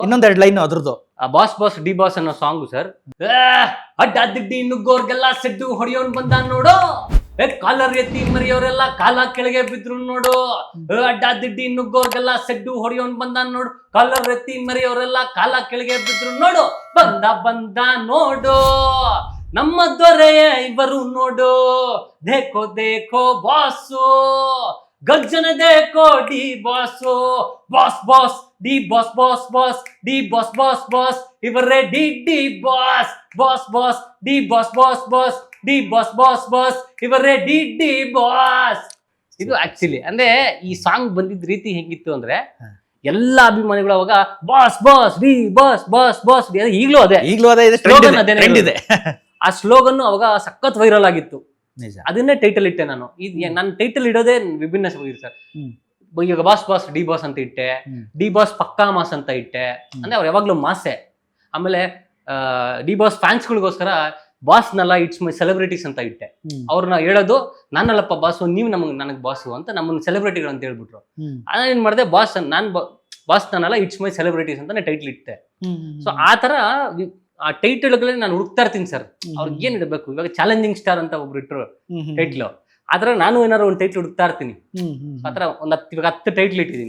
ಇನ್ನೊಂದೆರಡು ಲೈನ್ ಅದ್ರದ್ದು. Boss boss D boss ಅನ್ನೋ ಸಾಂಗು ಸರ್. ಅಡ್ಡಾದಿಡ್ಡಿ ನುಗ್ಗೋರ್ಗೆಲ್ಲ ಸೆಡ್ಡು ಹೊಡಿಯೋನ್ ಬಂದ ನೋಡು, ಕಾಲರ್ ಎತ್ತಿ ಮರಿಯೋರೆಲ್ಲ ಕಾಲ ಕೆಳಗೆ ಬಿದ್ರು ನೋಡು. ಅಡ್ಡಾದಿಡ್ಡಿ ನುಗ್ಗೋರ್ಗೆಲ್ಲ ಸೆಡ್ಡು ಹೊಡಿಯೋನ್ ಬಂದ ನೋಡು, ಕಾಲರ್ ಎತ್ತಿ ಮರಿಯೋರೆಲ್ಲ ಕಾಲ ಕೆಳಗೆ ಬಿದ್ರು ನೋಡು. ಬಂದ ನೋಡು ನಮ್ಮ ದೊರೆಯ ಇವರು ನೋಡು, ದೇಖೋ ದೇಖೋ ಬಾಸು ಗರ್ಜನ ದೇಖೋ D boss. Boss boss D boss boss boss D boss boss boss ಇವರೇ D D boss. Boss boss D boss boss boss D boss boss boss ಇವರೇ ಡಿ ಡಿ ಬಾಸ್. ಇದು ಆಕ್ಚುಲಿ ಅಂದ್ರೆ ಈ ಸಾಂಗ್ ಬಂದಿದ್ ರೀತಿ ಹೆಂಗಿತ್ತು ಅಂದ್ರೆ ಎಲ್ಲಾ ಅಭಿಮಾನಿಗಳು ಅವಾಗ boss boss D boss boss boss ಈಗಲೂ ಅದೇ ಇದೆ. ಆ ಸ್ಲೋಗನ್ ಅವಾಗ ಸಖತ್ ವೈರಲ್ ಆಗಿತ್ತು. ನಿಜ. ಅದನ್ನೇ ಟೈಟಲ್ ಇಟ್ಟೆ ನಾನು. ನನ್ನ ಟೈಟಲ್ ಇಡೋದೇ ವಿಭಿನ್ನ ಸರ್. ಈಗ ಬಾಸ್ ಬಾಸ್ ಡಿ ಬಾಸ್ ಅಂತ ಇಟ್ಟೆ, ಡಿ ಬಾಸ್ ಪಕ್ಕಾ ಮಾಸ್ ಅಂತ ಇಟ್ಟೆ. ಅಂದ್ರೆ ಅವ್ರು ಯಾವಾಗ್ಲೂ ಮಾಸೆ. ಆಮೇಲೆ D boss ಫ್ಯಾನ್ಸ್ಗಳಿಗೋಸ್ಕರ boss Nalla it's my celebrities ಅಂತ ಇಟ್ಟೆ. ಅವ್ರನ್ನ ಹೇಳೋದು ನಾನಲ್ಲಪ್ಪ ಬಾಸು, ನೀವು ನನಗ್ ಬಾಸು ಅಂತ ನಮ್ಮನ್ನ ಸೆಲೆಬ್ರಿಟಿಗಳು ಅಂತ ಹೇಳ್ಬಿಟ್ರು. ಏನ್ ಮಾಡಿದೆ, ಬಾಸ್ ನಾನಲ್ಲ ಇಟ್ಸ್ ಮೈ ಸೆಲೆಬ್ರಿಟೀಸ್ ಅಂತ ಟೈಟ್ಲ್ ಇಟ್ಟೆ. ಸೊ ಆ ತರ ಆ ಟೈಟಲ್ಗಳಲ್ಲಿ ನಾನು ಹುಡುಕ್ತಾ ಇರ್ತೀನಿ ಸರ್. ಅವ್ರಿಗೆ ಏನ್ ಇಡಬೇಕು, ಇವಾಗ ಚಾಲೆಂಜಿಂಗ್ ಸ್ಟಾರ್ ಅಂತ ಒಬ್ರು ಇಟ್ರು ಟೈಟ್ಲು. ಆತರ ನಾನು ಏನಾದ್ರು ಒಂದು ಟೈಟ್ಲ್ ಹುಡುಕ್ತಾ ಇರ್ತೀನಿ. ಆತರ ಒಂದ್ 10 ಟೈಟ್ಲ್ ಇಟ್ಟಿದ್ದೀನಿ.